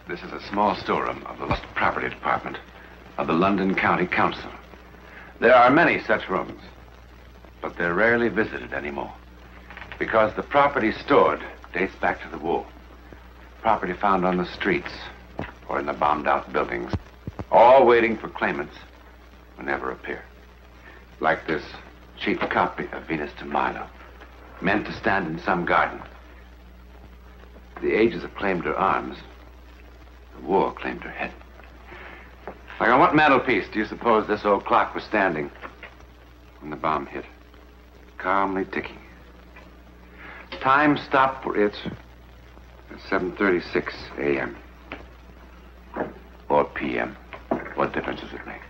This is a small storeroom of the Lost Property Department of the London County Council. There are many such rooms, but they're rarely visited anymore because the property stored dates back to the war. Property found on the streets or in the bombed-out buildings, all waiting for claimants who never appear. Like this cheap copy of Venus de Milo, meant to stand in some garden. The ages have claimed her arms. The war claimed her head. Like on what mantelpiece do you suppose this old clock was standing when the bomb hit? Calmly ticking. Time stopped for it at 7:36 a.m. or p.m. What difference does it make?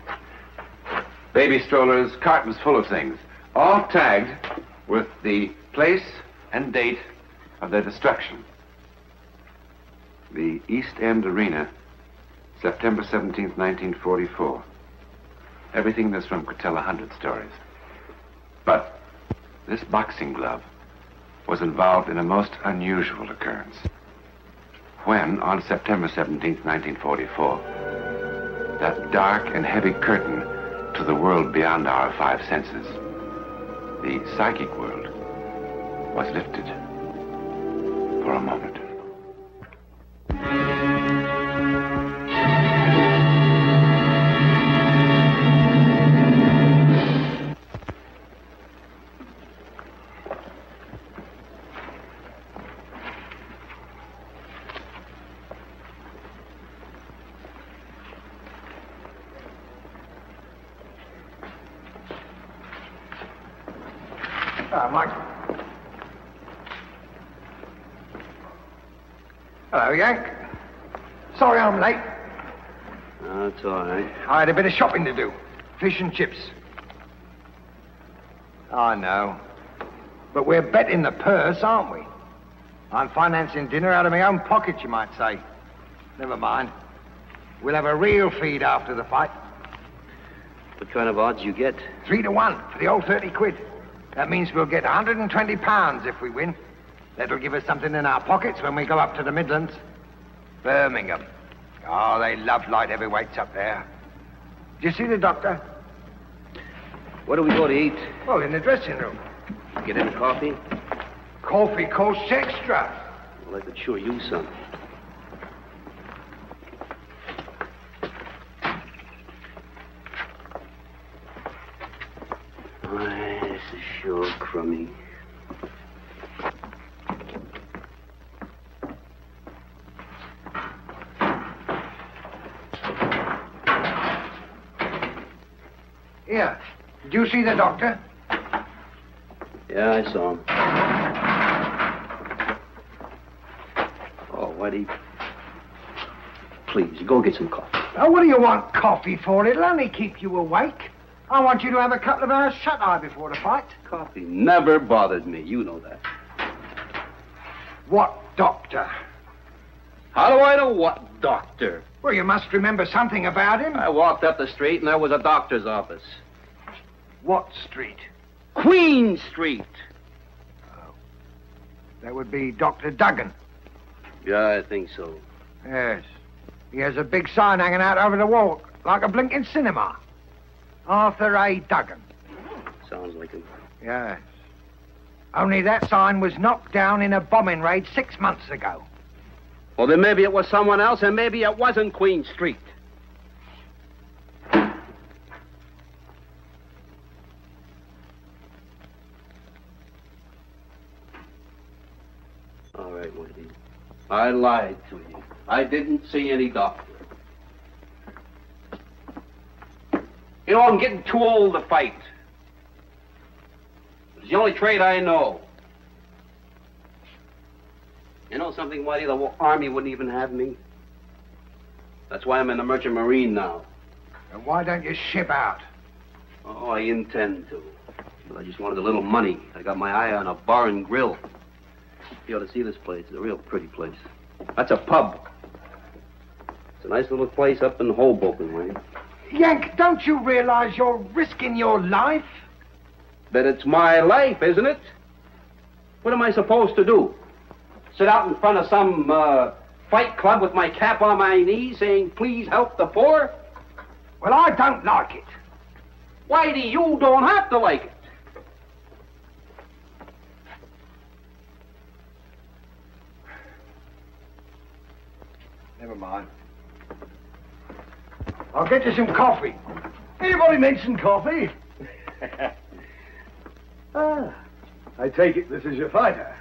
Baby strollers, cartons full of things, all tagged with the place and date of their destruction. The East End Arena, September 17th, 1944. Everything in this room could tell 100 stories. But this boxing glove was involved in a most unusual occurrence. When, on September 17th, 1944, that dark and heavy curtain to the world beyond our five senses, the psychic world, was lifted for a moment. Mike. Hello, Yank. Sorry I'm late. Oh, it's all right. I had a bit of shopping to do. Fish and chips. I know. But we're betting the purse, aren't we? I'm financing dinner out of my own pocket, you might say. Never mind. We'll have a real feed after the fight. What kind of odds you get? 3 to 1 for the old 30 quid. That means we'll get 120 pounds if we win. That'll give us something in our pockets when we go up to the Midlands. Birmingham. Oh, they love light heavyweights up there. Did you see the doctor? Where do we go to eat? Well, in the dressing room. Get any coffee? Coffee costs extra. Well, I could sure use some. This is sure crummy. Here. Did you see the doctor? Yeah, I saw him. Oh, Whitey. Please, go get some coffee. Oh, what do you want coffee for? It'll only keep you awake. I want you to have a couple of hours shut-eye before the fight. Coffee never bothered me. You know that. What doctor? How do I know what doctor? Well, you must remember something about him. I walked up the street and there was a doctor's office. What street? Queen Street. Oh. That would be Dr. Duggan. Yeah, I think so. Yes. He has a big sign hanging out over the wall, like a blinking cinema. Arthur A. Duggan. Sounds like him. Yes. Only that sign was knocked down in a bombing raid 6 months ago. Well, then maybe it was someone else, and maybe it wasn't Queen Street. All right, Whitey. I lied to you. I didn't see any doctor. You know, I'm getting too old to fight. It's the only trade I know. You know something, Whitey? The Army wouldn't even have me. That's why I'm in the Merchant Marine now. And why don't you ship out? Oh, I intend to. But I just wanted a little money. I got my eye on a bar and grill. You ought to see this place. It's a real pretty place. That's a pub. It's a nice little place up in Hoboken way. Yank, don't you realize you're risking your life? But it's my life, isn't it? What am I supposed to do? Sit out in front of some fight club with my cap on my knees saying, please help the poor? Well, I don't like it. Whitey, you don't have to like it. Never mind. I'll get you some coffee. Anybody mention coffee? I take it this is your fighter.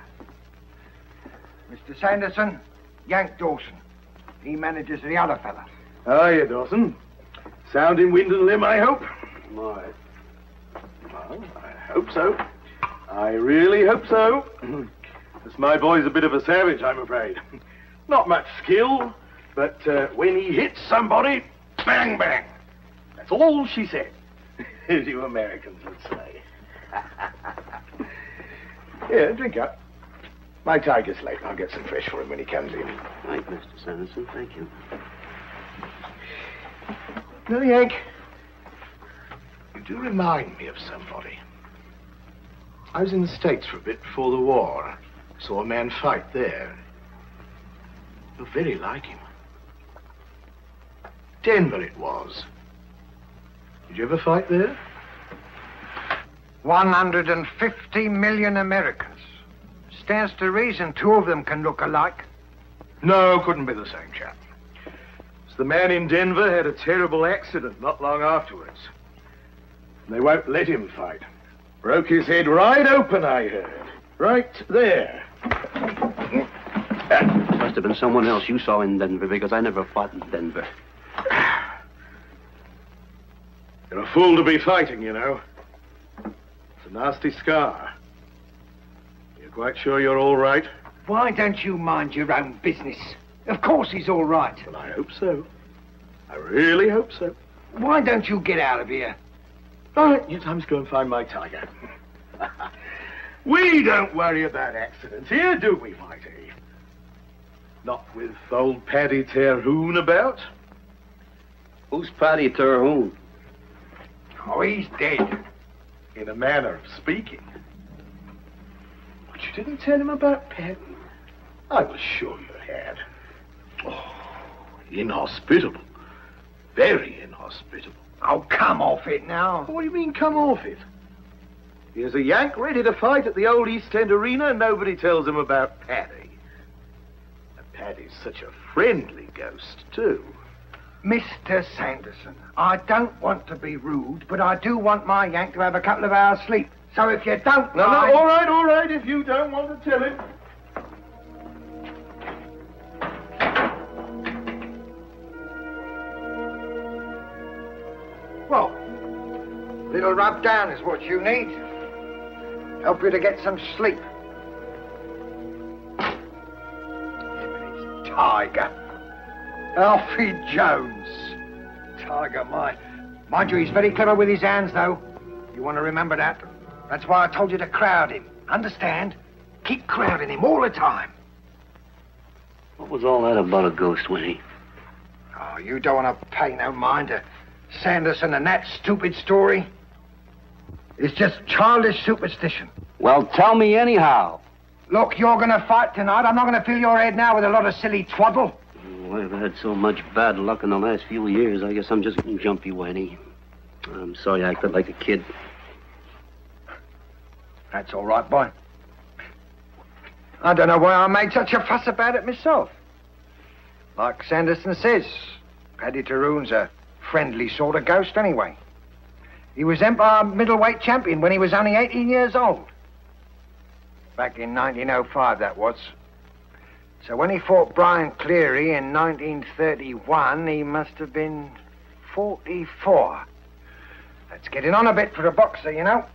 Mr. Sanderson, Yank Dawson. He manages the other fella. How are you, Dawson? Sound in wind and limb, I hope? My. Well, I hope so. I really hope so. This my boy's a bit of a savage, I'm afraid. Not much skill, but when he hits somebody, bang, bang. That's all she said, as you Americans would say. Here, drink up. My tiger's late. I'll get some fresh for him when he comes in. Right, Mr. Sanderson, thank you. No, Yank, you do remind me of somebody. I was in the States for a bit before the war. Saw a man fight there. You're very like him. Denver it was. Did you ever fight there? 150 million Americans. Stands to reason 2 of them can look alike. No, couldn't be the same chap. The man in Denver had a terrible accident not long afterwards. They won't let him fight. Broke his head right open, I heard. Right there. Must have been someone else you saw in Denver, because I never fought in Denver. You're a fool to be fighting, you know. It's a nasty scar. You're quite sure you're all right? Why don't you mind your own business? Of course he's all right. Well, I hope so. I really hope so. Why don't you get out of here? All right, you time to go and find my tiger. We don't worry about accidents here, do we, Whitey? Not with old Paddy Terhune about. Who's Paddy Terhune? Oh, he's dead. In a manner of speaking. But you didn't tell him about Paddy. I was sure you had. Oh, inhospitable. Very inhospitable. Oh, come off it now. What do you mean, come off it? Here's a Yank ready to fight at the old East End Arena, and nobody tells him about Paddy. And Paddy's such a friendly ghost, too. Mr. Sanderson, I don't want to be rude, but I do want my Yank to have a couple of hours' sleep. So if you don't No, mind... no, all right, if you don't want to tell him. Well, a little rub down is what you need. Help you to get some sleep. Tiger. Alfie Jones. Tiger, mind you, he's very clever with his hands, though. You want to remember that. That's why I told you to crowd him. Understand? Keep crowding him all the time. What was all that about a ghost, Winnie? Oh, you don't want to pay no mind to Sanderson and that stupid story. It's just childish superstition. Well, tell me anyhow. Look, you're going to fight tonight. I'm not going to fill your head now with a lot of silly twaddle. Oh, I've had so much bad luck in the last few years. I guess I'm just jumpy, Winnie. I'm sorry I acted like a kid. That's all right, boy. I don't know why I made such a fuss about it myself. Like Sanderson says, Paddy Terhune's a friendly sort of ghost anyway. He was Empire middleweight champion when he was only 18 years old. Back in 1905, that was. So when he fought Brian Cleary in 1931, he must have been 44. That's getting on a bit for a boxer, you know.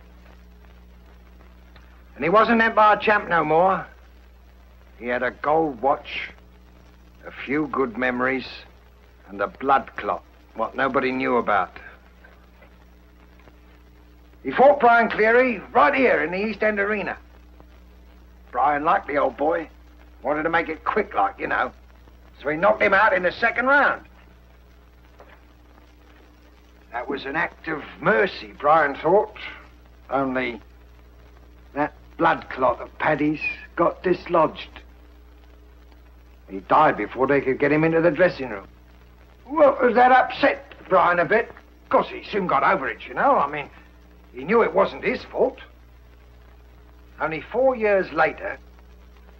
And he wasn't Empire champ no more. He had a gold watch, a few good memories, and a blood clot, what nobody knew about. He fought Brian Cleary right here in the East End Arena. Brian liked the old boy. Wanted to make it quick like, you know. So he knocked him out in the second round. That was an act of mercy, Brian thought. Only that blood clot of Paddy's got dislodged. He died before they could get him into the dressing room. Well, that upset Brian a bit. Of course, he soon got over it, you know. I mean, he knew it wasn't his fault. Only 4 years later,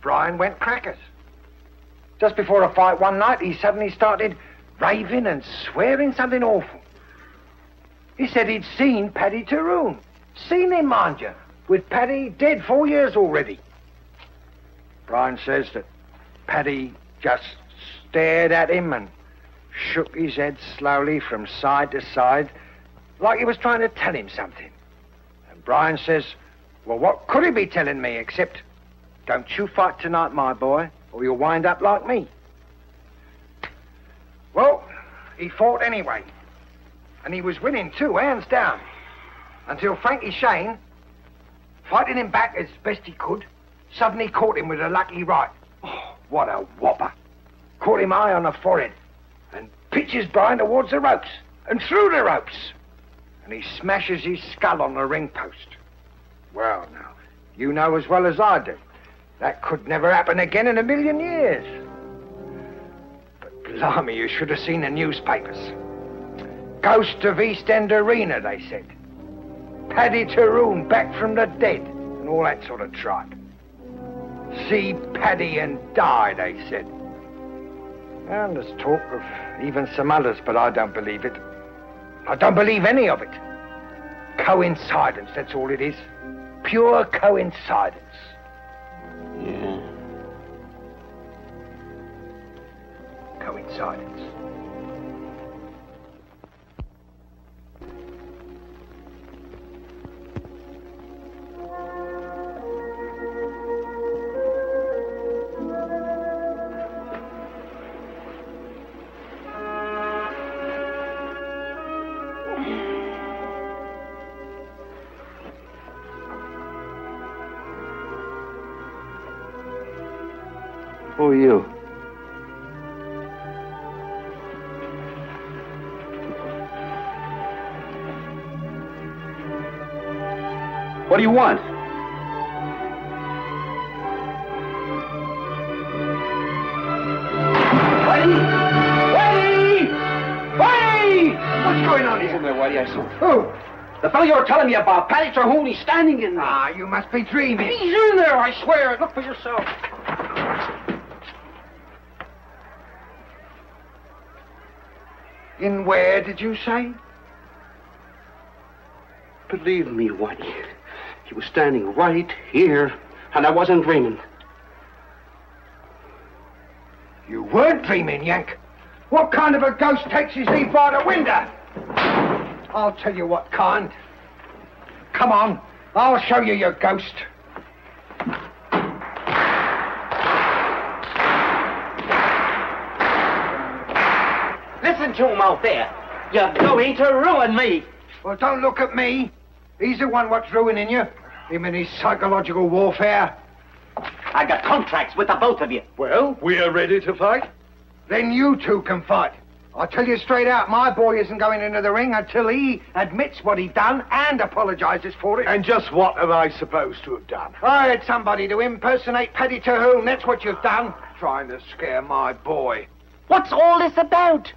Brian went crackers. Just before a fight one night, he suddenly started raving and swearing something awful. He said he'd seen Paddy Tyrone. Seen him, mind you, with Paddy dead 4 years already. Brian says that Paddy just stared at him and shook his head slowly from side to side, like he was trying to tell him something. And Brian says, well, what could he be telling me except, don't you fight tonight, my boy, or you'll wind up like me. Well, he fought anyway. And he was winning too, hands down. Until Frankie Shane, fighting him back as best he could, suddenly caught him with a lucky right. Oh, what a whopper. Caught him high on the forehead and pitches Brian towards the ropes and through the ropes. And he smashes his skull on the ring post. Well, now, you know as well as I do, that could never happen again in a million years. But blimey, you should have seen the newspapers. Ghost of East End Arena, they said. Paddy Tyrone back from the dead, and all that sort of tripe. See Paddy and die, they said. And there's talk of even some others, but I don't believe it. I don't believe any of it. Coincidence, that's all it is. Pure coincidence. Yeah. Coincidence. Who are you? What do you want? Whitey! What's going on here? Isn't there, Whitey? I saw. Who? The fellow you were telling me about, Paddy Tyrone, he's standing in there. Ah, you must be dreaming. He's in there, I swear. Look for yourself. In where, did you say? Believe me, Whitey. He was standing right here, and I wasn't dreaming. You weren't dreaming, Yank. What kind of a ghost takes his leave by the window? I'll tell you what kind. Come on, I'll show you your ghost. Listen to him out there. You're going to ruin me. Well, don't look at me. He's the one what's ruining you. Him and his psychological warfare. I got contracts with the both of you. Well, we are ready to fight. Then you two can fight. I'll tell you straight out, my boy isn't going into the ring until he admits what he done and apologizes for it. And just what am I supposed to have done? I had somebody to impersonate Paddy Tyrone. That's what you've done. Trying to scare my boy. What's all this about?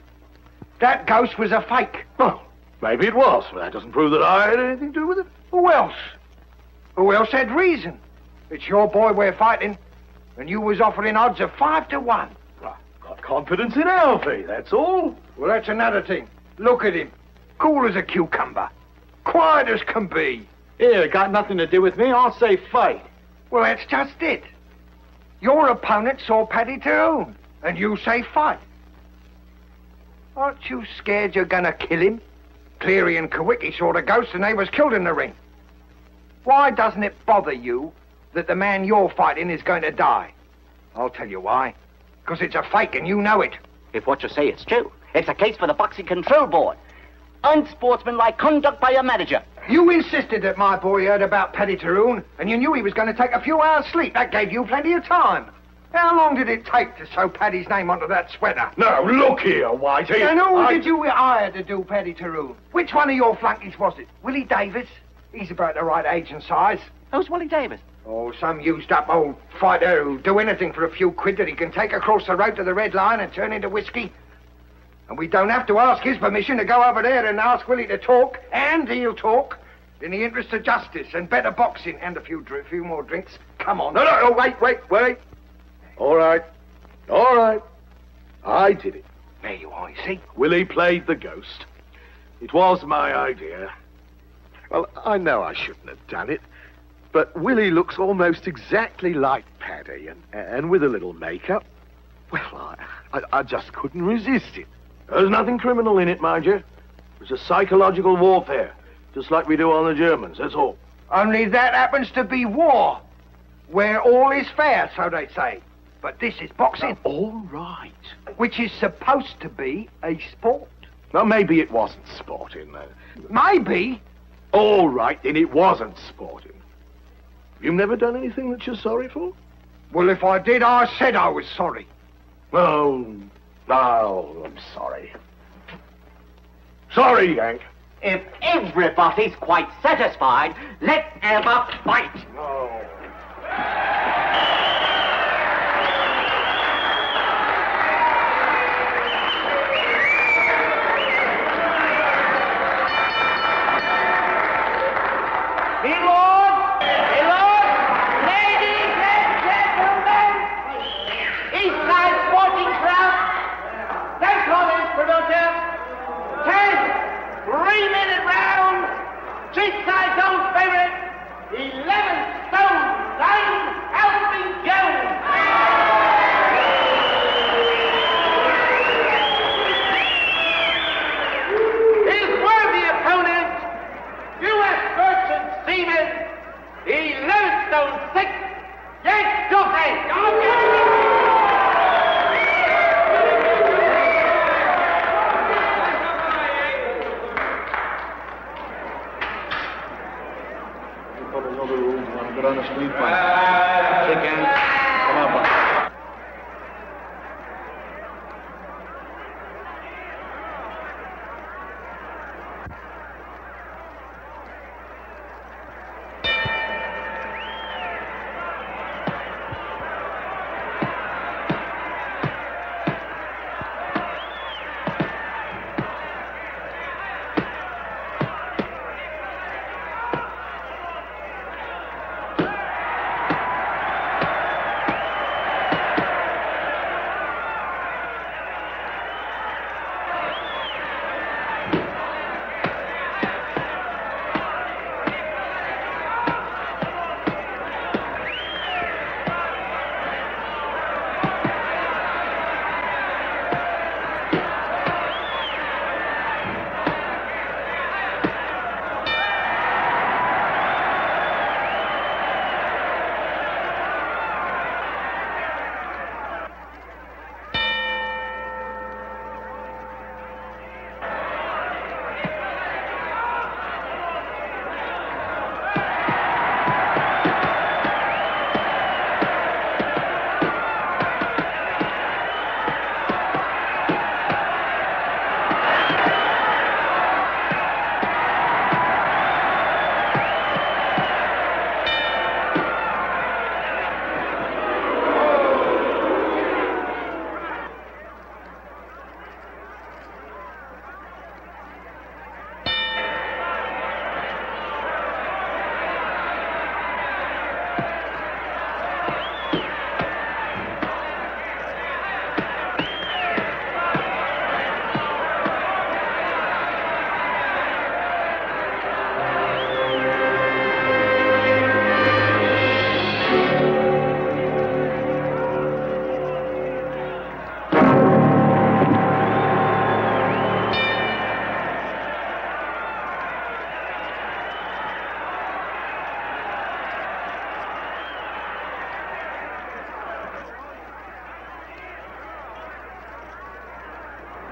That ghost was a fake. Well, maybe it was, but that doesn't prove that I had anything to do with it. Who else? Who else had reason? It's your boy we're fighting, and you was offering odds of 5 to 1. Well, got confidence in Alfie, that's all. Well, that's another thing. Look at him. Cool as a cucumber. Quiet as can be. Here, got nothing to do with me. I'll say fight. Well, that's just it. Your opponent saw Paddy Tyrone, and you say fight. Aren't you scared you're gonna kill him? Cleary and Kawicki saw the ghost and they was killed in the ring. Why doesn't it bother you that the man you're fighting is going to die? I'll tell you why. Because it's a fake and you know it. If what you say is true, it's a case for the Boxing Control Board. Unsportsmanlike conduct by a manager. You insisted that my boy heard about Paddy Tyrone, and you knew he was going to take a few hours' sleep. That gave you plenty of time. How long did it take to sew Paddy's name onto that sweater? Now, look here, Whitey. And who did you hire to do Paddy Tyrone? Which one of your flunkies was it? Willie Davis? He's about the right age and size. Who's Willie Davis? Oh, some used-up old fighter who'll do anything for a few quid that he can take across the road to the Red Lion and turn into whiskey. And we don't have to ask his permission to go over there and ask Willie to talk, and he'll talk, in the interest of justice and better boxing and a few more drinks. Come on. No, wait. All right. I did it. There you are, you see? Willie played the ghost. It was my idea. Well, I know I shouldn't have done it, but Willie looks almost exactly like Paddy, and with a little makeup, well, I just couldn't resist it. There's nothing criminal in it, mind you. It was a psychological warfare, just like we do on the Germans, that's all. Only that happens to be war, where all is fair, so they say. But this is boxing. All right. Which is supposed to be a sport. Well, maybe it wasn't sporting, though. Maybe. All right, then it wasn't sporting. You've never done anything that you're sorry for? Well, if I did, I said I was sorry. Oh, I'm sorry. Sorry, Yank. If everybody's quite satisfied, let's have a fight. No. Ladies and gentlemen, Eastside Sporting Club, thanks for this promoter. 10 3-minute rounds, Streetside Zone's favorite, 11 stone, 9, Alvin Jones. His worthy opponent, U.S. Merchant Seaman, 11 stone 6, Yank Duffy. Get on the street fight. Shake hands. Come on, boss.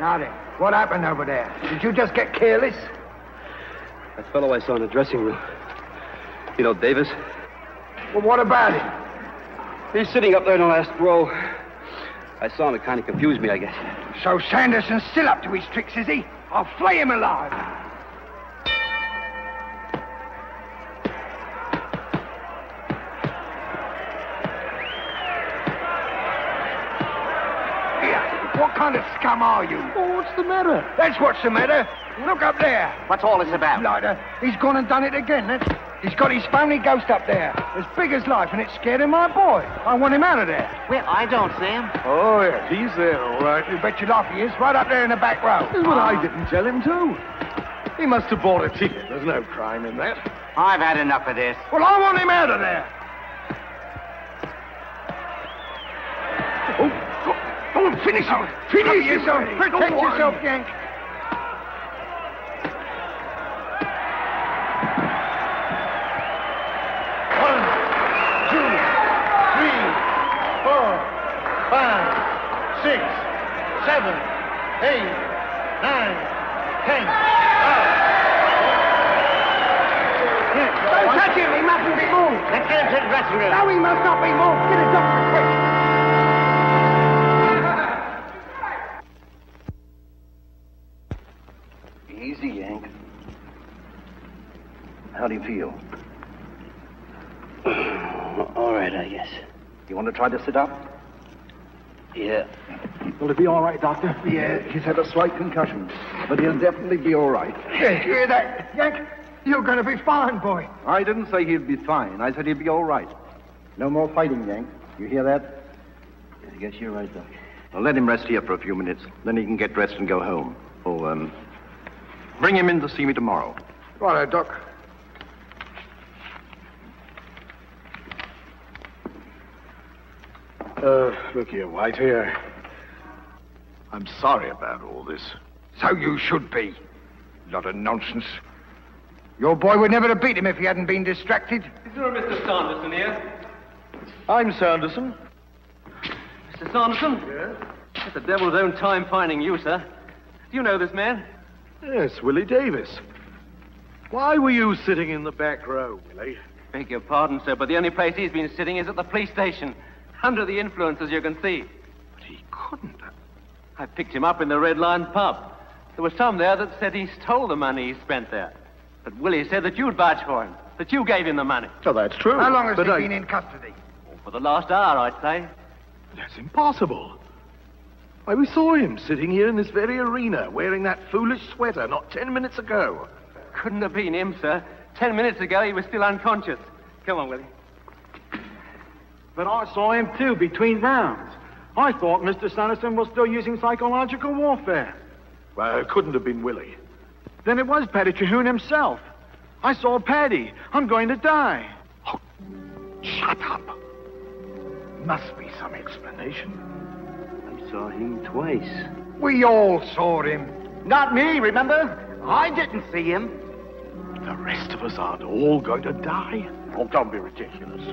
Now then, what happened over there? Did you just get careless? That fellow I saw in the dressing room. You know, Davis? Well, what about him? He's sitting up there in the last row. I saw him. It kind of confused me, I guess. So Sanderson's still up to his tricks, is he? I'll flay him alive. What kind of scum are you? Oh, what's the matter? That's what's the matter. Look up there. What's all this about? Blighter, he's gone and done it again. He's got his phony ghost up there, as big as life, and it's scaring my boy. I want him out of there. Well, I don't see him. Oh, yes, he's there, all right. You bet your life he is, right up there in the back row. This is what I didn't tell him to. He must have bought a ticket. There's no crime in that. I've had enough of this. Well, I want him out of there. Go on, finish him. Finish yourself. Protect yourself, Yank. Seven, 8, 9, 10. Don't touch him. He mustn't be moved. Let's get him to the dressing room. No, he must not be moved. Get a doctor quick. Easy, Yank. How do you feel? All right, I guess. You want to try to sit up? Yeah. Will it be all right, Doctor? Yeah, he's had a slight concussion, but he'll definitely be all right. Yeah, you hear that, Yank? You're going to be fine, boy. I didn't say he'd be fine. I said he'd be all right. No more fighting, Yank. You hear that? I guess you're right, Doc. Well, let him rest here for a few minutes. Then he can get dressed and go home. Oh, bring him in to see me tomorrow. Righto, Doc. Look here, White, here. I'm sorry about all this. So you should be. Lot of nonsense. Your boy would never have beat him if he hadn't been distracted. Is there a Mr. Sanderson here? I'm Sanderson. Mr. Sanderson? Yes? It's the devil's own time finding you, sir. Do you know this man? Yes, Willie Davis. Why were you sitting in the back row, Willie? Beg your pardon, sir, but the only place he's been sitting is at the police station. Under the influence, as you can see. But he couldn't. I picked him up in the Red Lion pub. There were some there that said he stole the money he spent there. But Willie said that you'd vouch for him, that you gave him the money. So that's true. How long has but he been in custody? For the last hour, I'd say. That's impossible. Why, we saw him sitting here in this very arena, wearing that foolish sweater not 10 minutes ago. Couldn't have been him, sir. 10 minutes ago, he was still unconscious. Come on, Willie. But I saw him, too, between rounds. I thought Mr. Sanderson was still using psychological warfare. Well, it couldn't have been Willie. Then it was Paddy Terhune himself. I saw Paddy. I'm going to die. Oh, shut up. Must be some explanation. I saw him twice. We all saw him. Not me, remember? I didn't see him. The rest of us aren't all going to die. Oh, don't be ridiculous.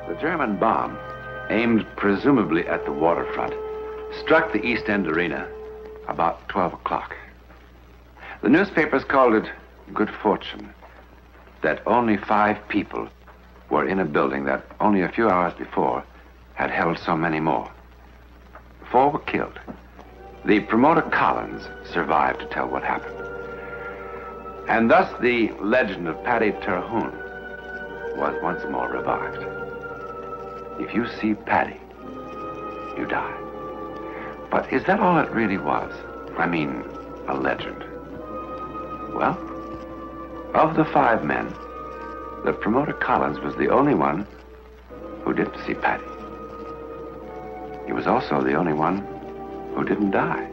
The German bomb, aimed presumably at the waterfront, struck the East End Arena about 12 o'clock. The newspapers called it good fortune that only 5 people were in a building that only a few hours before had held so many more. 4 were killed. The promoter Collins survived to tell what happened. And thus the legend of Paddy Terhune was once more revived. If you see Paddy, you die. But is that all it really was? I mean, a legend. Well, of the 5 men, the promoter Collins was the only one who didn't see Paddy. He was also the only one who didn't die.